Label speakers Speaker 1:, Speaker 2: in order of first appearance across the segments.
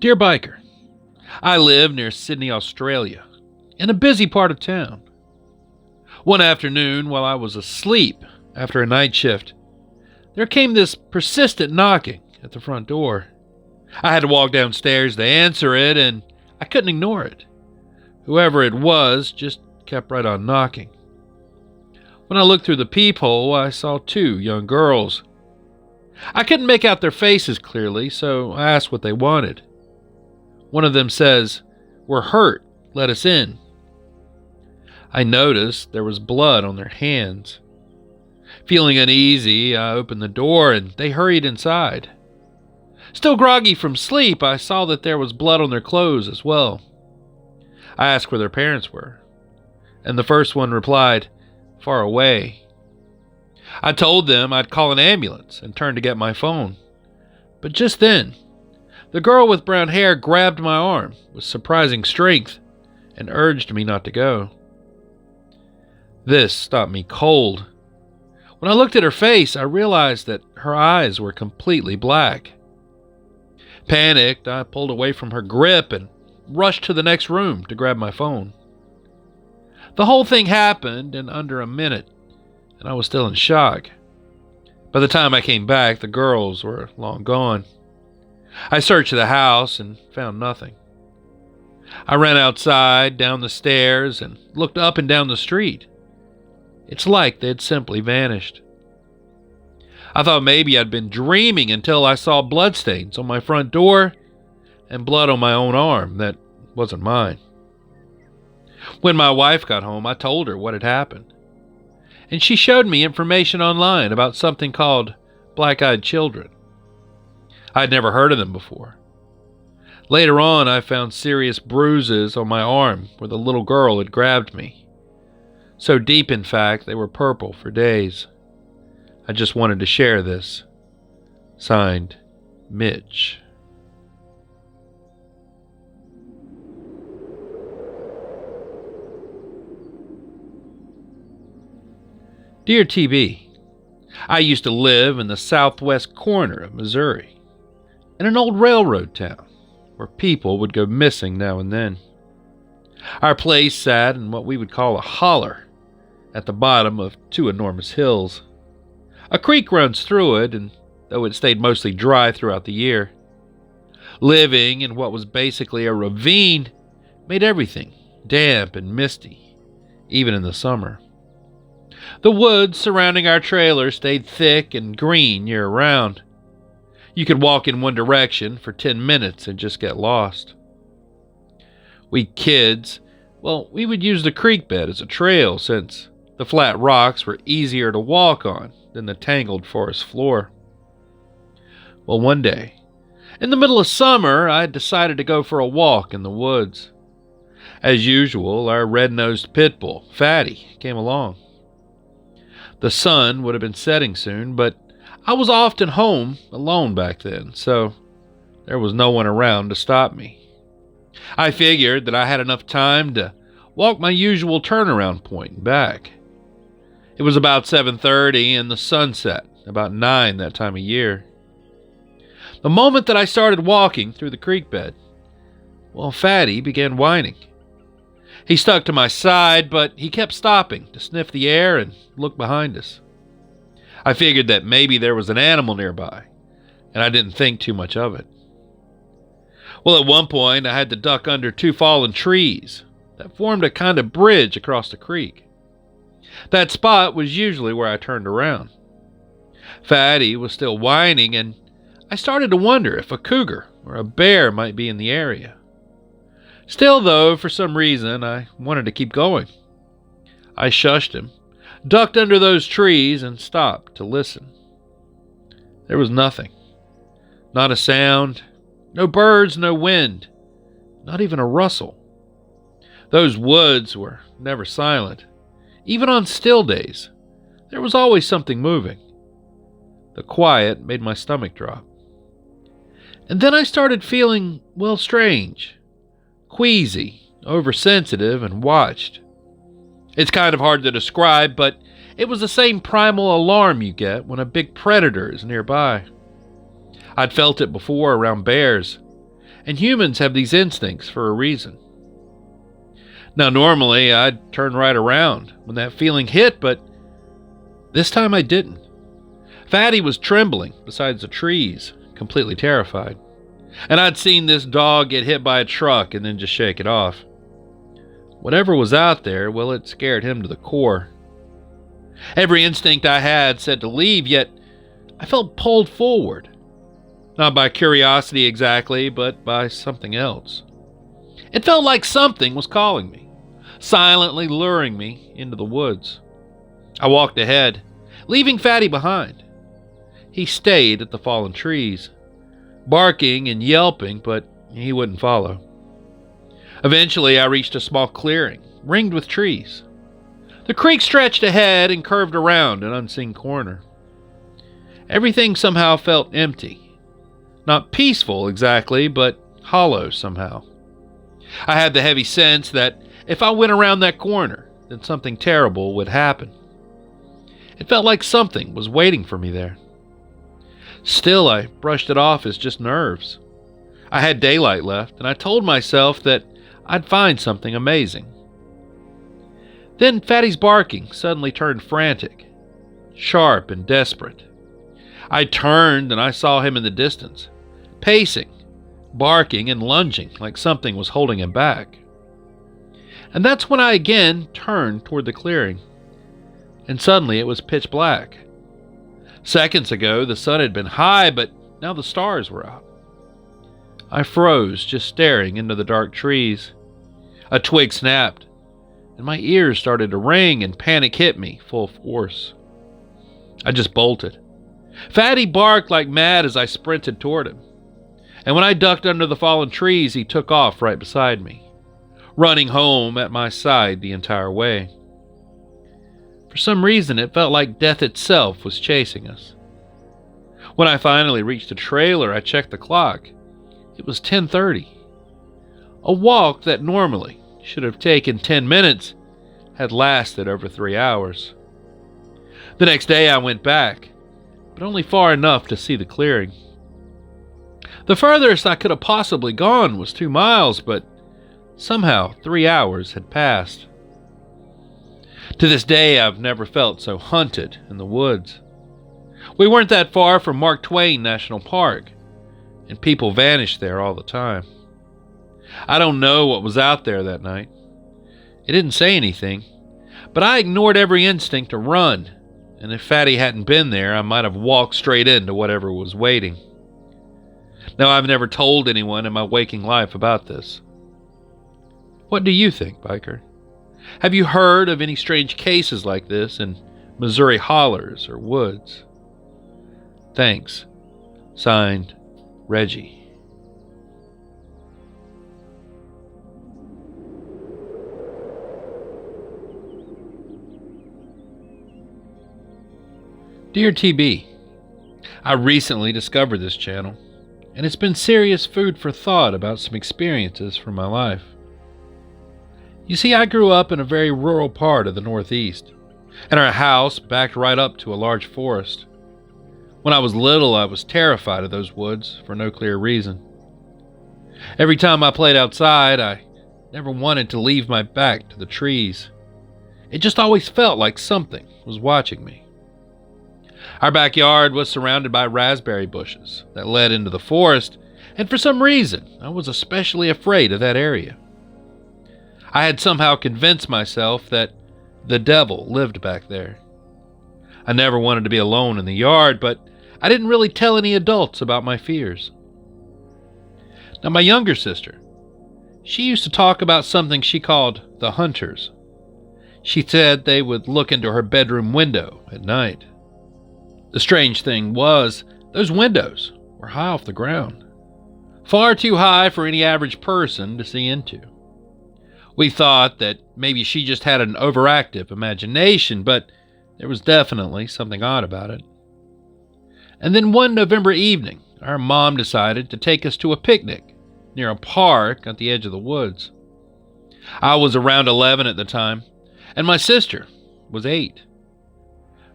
Speaker 1: Dear Biker, I live near Sydney, Australia, in a busy part of town. One afternoon, while I was asleep after a night shift, there came this persistent knocking at the front door. I had to walk downstairs to answer it, and I couldn't ignore it. Whoever it was just kept right on knocking. When I looked through the peephole, I saw two young girls. I couldn't make out their faces clearly, so I asked what they wanted. One of them says, "We're hurt, let us in." I noticed there was blood on their hands. Feeling uneasy, I opened the door and they hurried inside. Still groggy from sleep, I saw that there was blood on their clothes as well. I asked where their parents were, and the first one replied, "Far away." I told them I'd call an ambulance and turned to get my phone. But just then, the girl with brown hair grabbed my arm with surprising strength and urged me not to go. This stopped me cold. When I looked at her face, I realized that her eyes were completely black. Panicked, I pulled away from her grip and rushed to the next room to grab my phone. The whole thing happened in under a minute, and I was still in shock. By the time I came back, the girls were long gone. I searched the house and found nothing. I ran outside, down the stairs, and looked up and down the street. It's like they'd simply vanished. I thought maybe I'd been dreaming until I saw bloodstains on my front door and blood on my own arm that wasn't mine. When my wife got home, I told her what had happened, and she showed me information online about something called black-eyed children. I'd never heard of them before. Later on, I found serious bruises on my arm where the little girl had grabbed me. So deep, in fact, they were purple for days. I just wanted to share this. Signed, Mitch. Dear TB, I used to live in the southwest corner of Missouri, in an old railroad town where people would go missing now and then. Our place sat in what we would call a holler at the bottom of two enormous hills. A creek runs through it, and though it stayed mostly dry throughout the year, living in what was basically a ravine made everything damp and misty, even in the summer. The woods surrounding our trailer stayed thick and green year-round. You could walk in one direction for 10 minutes and just get lost. We kids, we would use the creek bed as a trail since the flat rocks were easier to walk on than the tangled forest floor. Well, one day, in the middle of summer, I decided to go for a walk in the woods. As usual, our red-nosed pit bull, Fatty, came along. The sun would have been setting soon, but I was often home alone back then, so there was no one around to stop me. I figured that I had enough time to walk my usual turnaround point and back. It was about 7:30 and the sun set, about 9 that time of year. The moment that I started walking through the creek bed, Fatty began whining. He stuck to my side, but he kept stopping to sniff the air and look behind us. I figured that maybe there was an animal nearby, and I didn't think too much of it. At one point, I had to duck under 2 fallen trees that formed a kind of bridge across the creek. That spot was usually where I turned around. Fatty was still whining, and I started to wonder if a cougar or a bear might be in the area. Still, though, for some reason, I wanted to keep going. I shushed him, ducked under those trees, and stopped to listen. There was nothing. Not a sound, no birds, no wind, not even a rustle. Those woods were never silent. Even on still days, there was always something moving. The quiet made my stomach drop. And then I started feeling, strange. Queasy, oversensitive, and watched. It's kind of hard to describe, but it was the same primal alarm you get when a big predator is nearby. I'd felt it before around bears, and humans have these instincts for a reason. Now, normally, I'd turn right around when that feeling hit, but this time I didn't. Fatty was trembling beside the trees, completely terrified. And I'd seen this dog get hit by a truck and then just shake it off. Whatever was out there, well, it scared him to the core. Every instinct I had said to leave, yet I felt pulled forward. Not by curiosity exactly, but by something else. It felt like something was calling me, silently luring me into the woods. I walked ahead, leaving Fatty behind. He stayed at the fallen trees, barking and yelping, but he wouldn't follow. Eventually, I reached a small clearing, ringed with trees. The creek stretched ahead and curved around an unseen corner. Everything somehow felt empty. Not peaceful exactly, but hollow somehow. I had the heavy sense that if I went around that corner, then something terrible would happen. It felt like something was waiting for me there. Still, I brushed it off as just nerves. I had daylight left, and I told myself that I'd find something amazing. Then Fatty's barking suddenly turned frantic, sharp and desperate. I turned and I saw him in the distance, pacing, barking and lunging like something was holding him back. And that's when I again turned toward the clearing, and suddenly it was pitch black. Seconds ago, the sun had been high, but now the stars were out. I froze, just staring into the dark trees. A twig snapped, and my ears started to ring, and panic hit me full force. I just bolted. Fatty barked like mad as I sprinted toward him. And when I ducked under the fallen trees, he took off right beside me, running home at my side the entire way. For some reason, it felt like death itself was chasing us. When I finally reached the trailer, I checked the clock. It was 10:30. A walk that normally should have taken 10 minutes had lasted over 3 hours. The next day I went back, but only far enough to see the clearing. The furthest I could have possibly gone was 2 miles, but somehow 3 hours had passed. To this day, I've never felt so hunted in the woods. We weren't that far from Mark Twain National Park, and people vanished there all the time. I don't know what was out there that night. It didn't say anything, but I ignored every instinct to run, and if Fatty hadn't been there, I might have walked straight into whatever was waiting. Now, I've never told anyone in my waking life about this. What do you think, biker? Have you heard of any strange cases like this in Missouri hollers or woods? Thanks. Signed, Reggie. Dear TB, I recently discovered this channel, and it's been serious food for thought about some experiences from my life. You see, I grew up in a very rural part of the Northeast, and our house backed right up to a large forest. When I was little, I was terrified of those woods for no clear reason. Every time I played outside, I never wanted to leave my back to the trees. It just always felt like something was watching me. Our backyard was surrounded by raspberry bushes that led into the forest, and for some reason, I was especially afraid of that area. I had somehow convinced myself that the devil lived back there. I never wanted to be alone in the yard, but I didn't really tell any adults about my fears. Now, my younger sister, she used to talk about something she called the hunters. She said they would look into her bedroom window at night. The strange thing was, those windows were high off the ground, far too high for any average person to see into. We thought that maybe she just had an overactive imagination, but there was definitely something odd about it. And then one November evening, our mom decided to take us to a picnic near a park at the edge of the woods. I was around 11 at the time, and my sister was 8.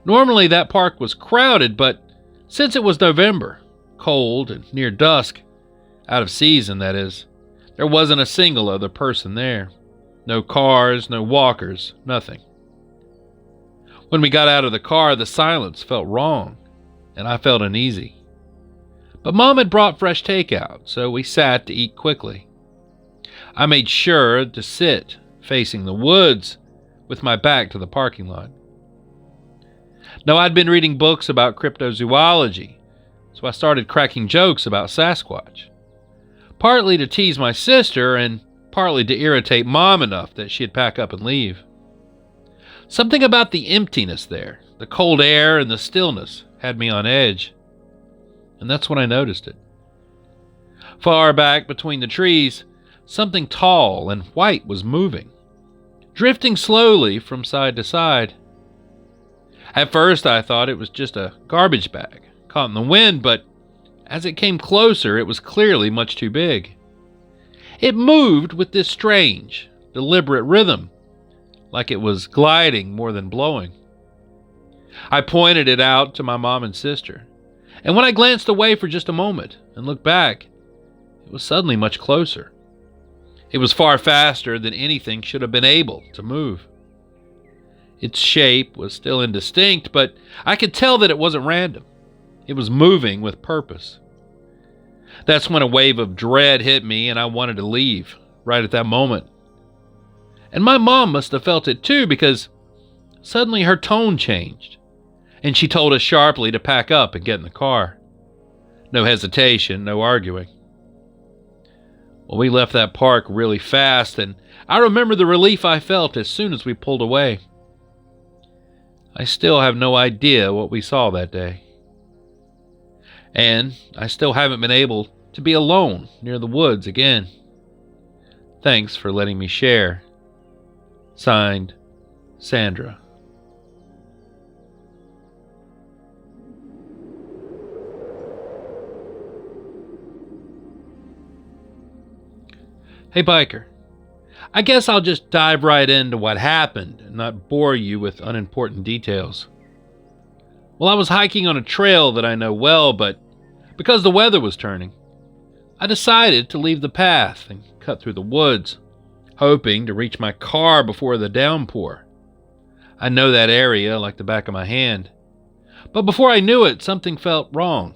Speaker 1: Normally that park was crowded, but since it was November, cold and near dusk, Out of season, that is. There wasn't a single other person there. No cars, no walkers, nothing. When we got out of the car, the silence felt wrong, and I felt uneasy. But Mom had brought fresh takeout, so we sat to eat quickly. I made sure to sit facing the woods with my back to the parking lot. Now, I'd been reading books about cryptozoology, so I started cracking jokes about Sasquatch. Partly to tease my sister, and partly to irritate Mom enough that she'd pack up and leave. Something about the emptiness there, the cold air and the stillness, had me on edge. And that's when I noticed it. Far back between the trees, something tall and white was moving, drifting slowly from side to side. At first I thought it was just a garbage bag caught in the wind, but as it came closer, it was clearly much too big. It moved with this strange, deliberate rhythm, like it was gliding more than blowing. I pointed it out to my mom and sister, and when I glanced away for just a moment and looked back, it was suddenly much closer. It was far faster than anything should have been able to move. Its shape was still indistinct, but I could tell that it wasn't random. It was moving with purpose. That's when a wave of dread hit me and I wanted to leave right at that moment. And my mom must have felt it too, because suddenly her tone changed and she told us sharply to pack up and get in the car. No hesitation, no arguing. Well, we left that park really fast, and I remember the relief I felt as soon as we pulled away. I still have no idea what we saw that day. And I still haven't been able to be alone near the woods again. Thanks for letting me share. Signed, Sandra. Hey biker, I guess I'll just dive right into what happened and not bore you with unimportant details. Well, I was hiking on a trail that I know well, but because the weather was turning, I decided to leave the path and cut through the woods, hoping to reach my car before the downpour. I know that area like the back of my hand, but before I knew it, something felt wrong.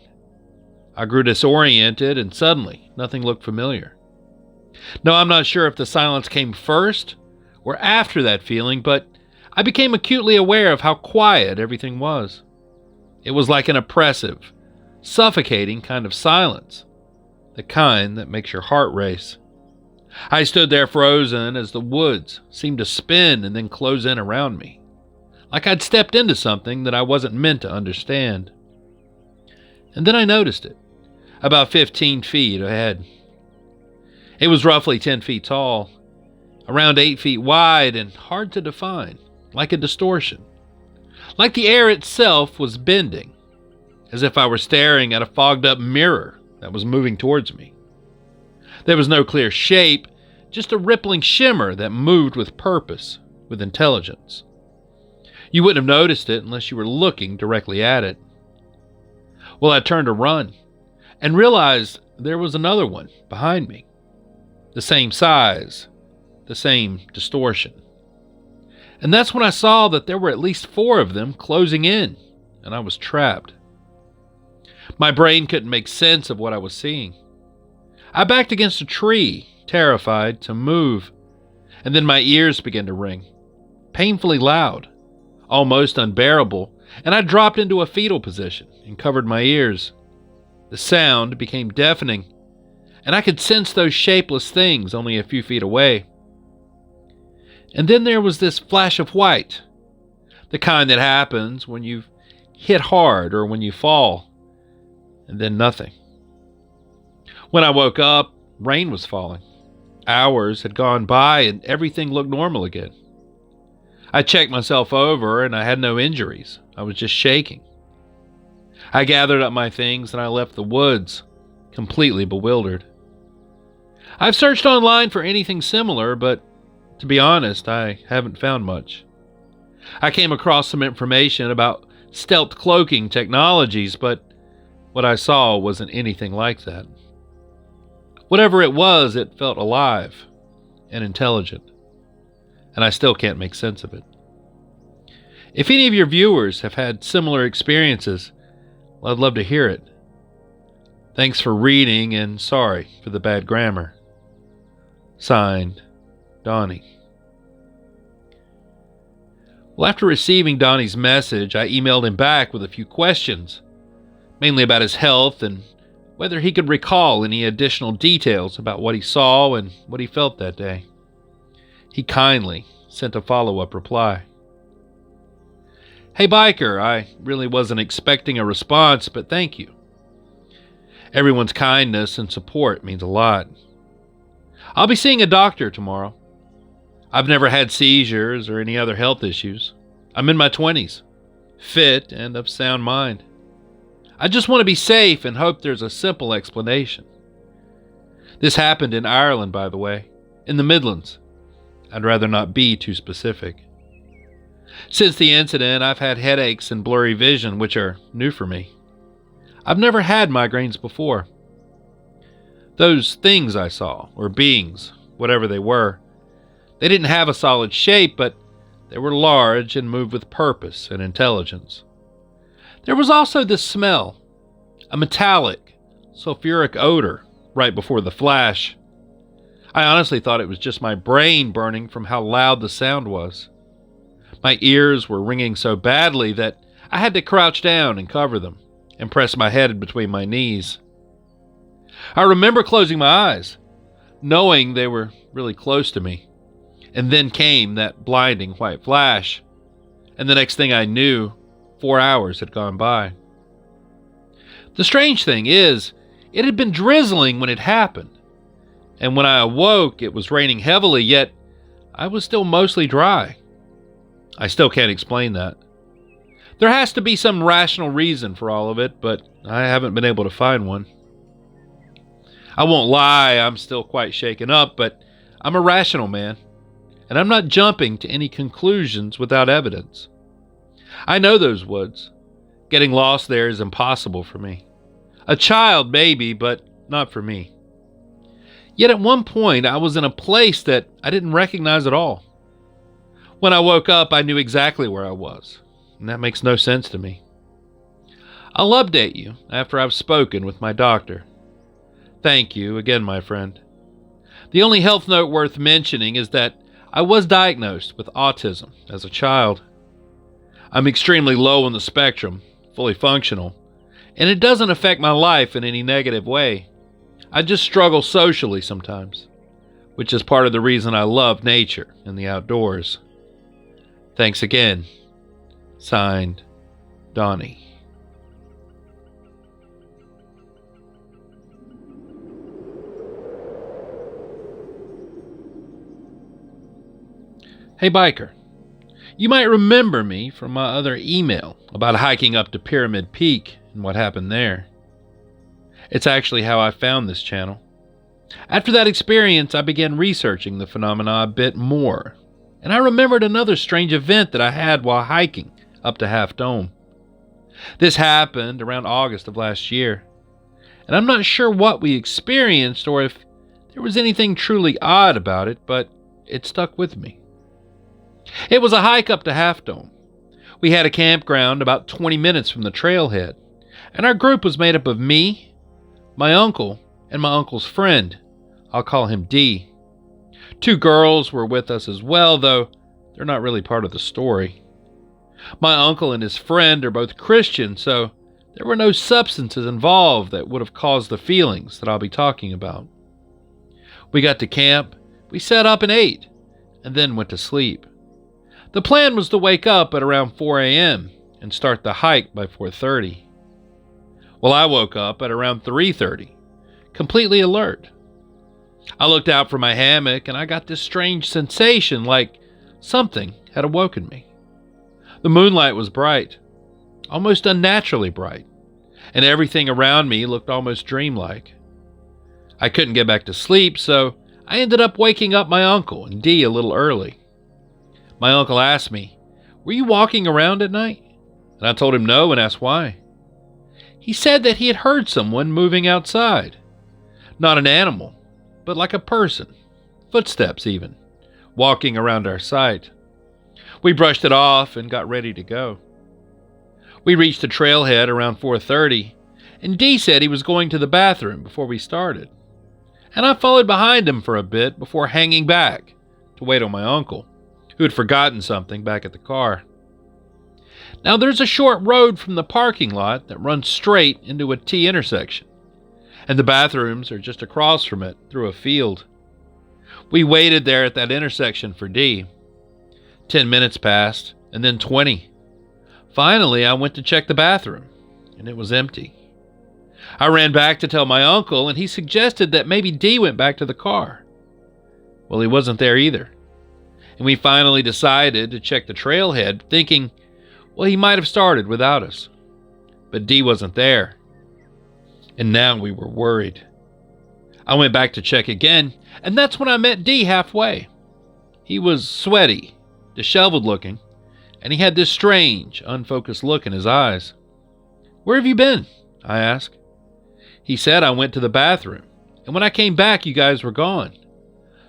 Speaker 1: I grew disoriented, and suddenly nothing looked familiar. No, I'm not sure if the silence came first or after that feeling, but I became acutely aware of how quiet everything was. It was like an oppressive, suffocating kind of silence, the kind that makes your heart race. I stood there frozen as the woods seemed to spin and then close in around me, like I'd stepped into something that I wasn't meant to understand. And then I noticed it, about 15 feet ahead. It was roughly 10 feet tall, around 8 feet wide, and hard to define, like a distortion. Like the air itself was bending, as if I were staring at a fogged-up mirror that was moving towards me. There was no clear shape, just a rippling shimmer that moved with purpose, with intelligence. You wouldn't have noticed it unless you were looking directly at it. Well, I turned to run, and realized there was another one behind me. The same size, the same distortion. And that's when I saw that there were at least 4 of them closing in, and I was trapped. My brain couldn't make sense of what I was seeing. I backed against a tree, terrified to move, and then my ears began to ring, painfully loud, almost unbearable, and I dropped into a fetal position and covered my ears. The sound became deafening, and I could sense those shapeless things only a few feet away. And then there was this flash of white, the kind that happens when you've hit hard or when you fall, and then nothing. When I woke up, rain was falling. Hours had gone by and everything looked normal again. I checked myself over and I had no injuries. I was just shaking. I gathered up my things and I left the woods, completely bewildered. I've searched online for anything similar, but to be honest, I haven't found much. I came across some information about stealth cloaking technologies, but what I saw wasn't anything like that. Whatever it was, it felt alive and intelligent, and I still can't make sense of it. If any of your viewers have had similar experiences, well, I'd love to hear it. Thanks for reading, and sorry for the bad grammar. Signed, Donnie. Well, after receiving Donnie's message, I emailed him back with a few questions, mainly about his health and whether he could recall any additional details about what he saw and what he felt that day. He kindly sent a follow-up reply. Hey biker, I really wasn't expecting a response, but thank you. Everyone's kindness and support means a lot. I'll be seeing a doctor tomorrow. I've never had seizures or any other health issues. I'm in my 20s, fit and of sound mind. I just want to be safe and hope there's a simple explanation. This happened in Ireland, by the way, in the Midlands. I'd rather not be too specific. Since the incident, I've had headaches and blurry vision, which are new for me. I've never had migraines before. Those things I saw, or beings, whatever they were, they didn't have a solid shape, but they were large and moved with purpose and intelligence. There was also this smell, a metallic, sulfuric odor right before the flash. I honestly thought it was just my brain burning from how loud the sound was. My ears were ringing so badly that I had to crouch down and cover them and press my head between my knees. I remember closing my eyes, knowing they were really close to me, and then came that blinding white flash, and the next thing I knew, 4 hours had gone by. The strange thing is, it had been drizzling when it happened, and when I awoke, it was raining heavily, yet I was still mostly dry. I still can't explain that. There has to be some rational reason for all of it, but I haven't been able to find one. I won't lie, I'm still quite shaken up, but I'm a rational man, and I'm not jumping to any conclusions without evidence. I know those woods. Getting lost there is impossible for me. A child, maybe, but not for me. Yet at one point, I was in a place that I didn't recognize at all. When I woke up, I knew exactly where I was, and that makes no sense to me. I'll update you after I've spoken with my doctor. Thank you again, my friend. The only health note worth mentioning is that I was diagnosed with autism as a child. I'm extremely low on the spectrum, fully functional, and it doesn't affect my life in any negative way. I just struggle socially sometimes, which is part of the reason I love nature and the outdoors. Thanks again. Signed, Donnie. Hey biker, you might remember me from my other email about hiking up to Pyramid Peak and what happened there. It's actually how I found this channel. After that experience, I began researching the phenomena a bit more, and I remembered another strange event that I had while hiking up to Half Dome. This happened around August of last year, and I'm not sure what we experienced or if there was anything truly odd about it, but it stuck with me. It was a hike up to Half Dome. We had a campground about 20 minutes from the trailhead, and our group was made up of me, my uncle, and my uncle's friend. I'll call him D. 2 girls were with us as well, though they're not really part of the story. My uncle and his friend are both Christian, so there were no substances involved that would have caused the feelings that I'll be talking about. We got to camp, we set up and ate, and then went to sleep. The plan was to wake up at around 4 a.m. and start the hike by 4:30. Well, I woke up at around 3:30, completely alert. I looked out from my hammock and I got this strange sensation like something had awoken me. The moonlight was bright, almost unnaturally bright, and everything around me looked almost dreamlike. I couldn't get back to sleep, so I ended up waking up my uncle and Dee a little early. My uncle asked me, "Were you walking around at night?" And I told him no and asked why. He said that he had heard someone moving outside. Not an animal, but like a person, footsteps even, walking around our site. We brushed it off and got ready to go. We reached the trailhead around 4:30, and Dee said he was going to the bathroom before we started. And I followed behind him for a bit before hanging back to wait on my uncle, who had forgotten something back at the car. Now there's a short road from the parking lot that runs straight into a T intersection, and the bathrooms are just across from it through a field. We waited there at that intersection for Dee. 10 minutes passed, and then 20. Finally, I went to check the bathroom, and it was empty. I ran back to tell my uncle, and he suggested that maybe Dee went back to the car. Well, he wasn't there either. And we finally decided to check the trailhead, thinking, well, he might have started without us. But Dee wasn't there. And now we were worried. I went back to check again, and that's when I met Dee halfway. He was sweaty, disheveled looking, and he had this strange, unfocused look in his eyes. "Where have you been?" I asked. He said, "I went to the bathroom, and when I came back, you guys were gone.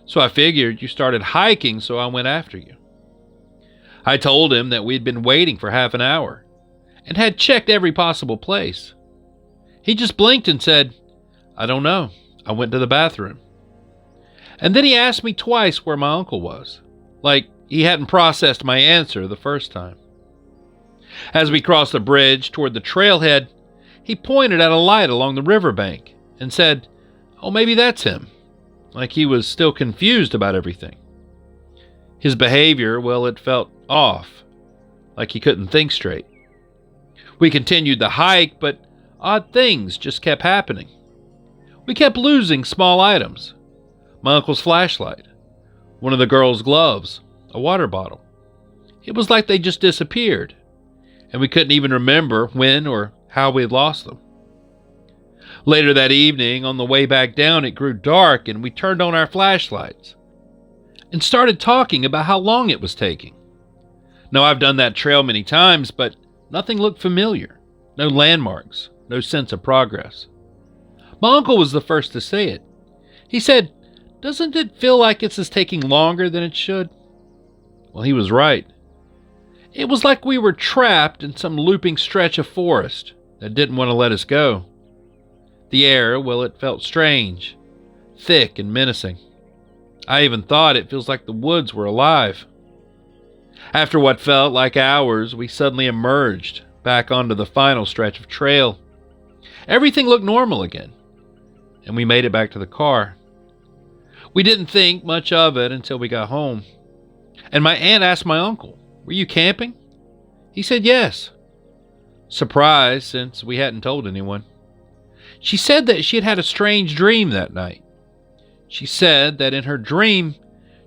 Speaker 1: So I figured you started hiking, so I went after you." I told him that we'd been waiting for half an hour, and had checked every possible place. He just blinked and said, "I don't know. I went to the bathroom." And then he asked me twice where my uncle was, like he hadn't processed my answer the first time. As we crossed the bridge toward the trailhead, he pointed at a light along the riverbank and said, "Oh, maybe that's him," like he was still confused about everything. His behavior, well, it felt off, like he couldn't think straight. We continued the hike, but odd things just kept happening. We kept losing small items. My uncle's flashlight, one of the girl's gloves, a water bottle. It was like they just disappeared, and we couldn't even remember when or how we had lost them. Later that evening, on the way back down, it grew dark, and we turned on our flashlights and started talking about how long it was taking. Now, I've done that trail many times, but nothing looked familiar. No landmarks, no sense of progress. My uncle was the first to say it. He said, "Doesn't it feel like it's taking longer than it should?" Well, he was right. It was like we were trapped in some looping stretch of forest that didn't want to let us go. The air, well, it felt strange, thick and menacing. I even thought it feels like the woods were alive. After what felt like hours, we suddenly emerged back onto the final stretch of trail. Everything looked normal again, and we made it back to the car. We didn't think much of it until we got home, and my aunt asked my uncle, "Were you camping?" He said yes. Surprised, since we hadn't told anyone. She said that she had had a strange dream that night. She said that in her dream,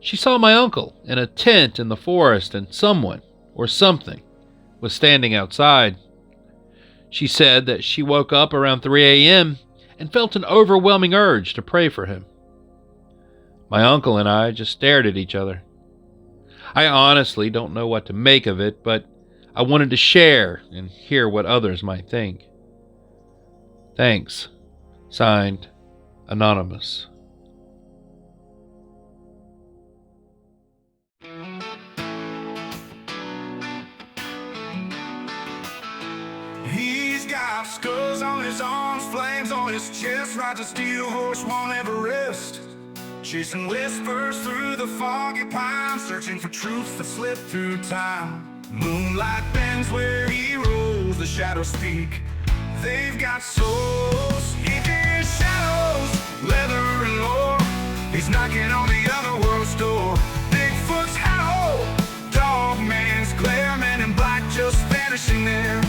Speaker 1: she saw my uncle in a tent in the forest, and someone, or something, was standing outside. She said that she woke up around 3 a.m. and felt an overwhelming urge to pray for him. My uncle and I just stared at each other. I honestly don't know what to make of it, but I wanted to share and hear what others might think. Thanks. Signed, Anonymous.
Speaker 2: He's got scars on his arms, flames on his chest, rides a steel horse, won't ever rest. Chasing whispers through the foggy pines, searching for truths that slip through time. Moonlight bends where he rolls, the shadows speak. They've got souls, in shadows, leather and lore. He's knocking on the other world's door. Bigfoot's hollow, dog man's glare, men in black just vanishing there.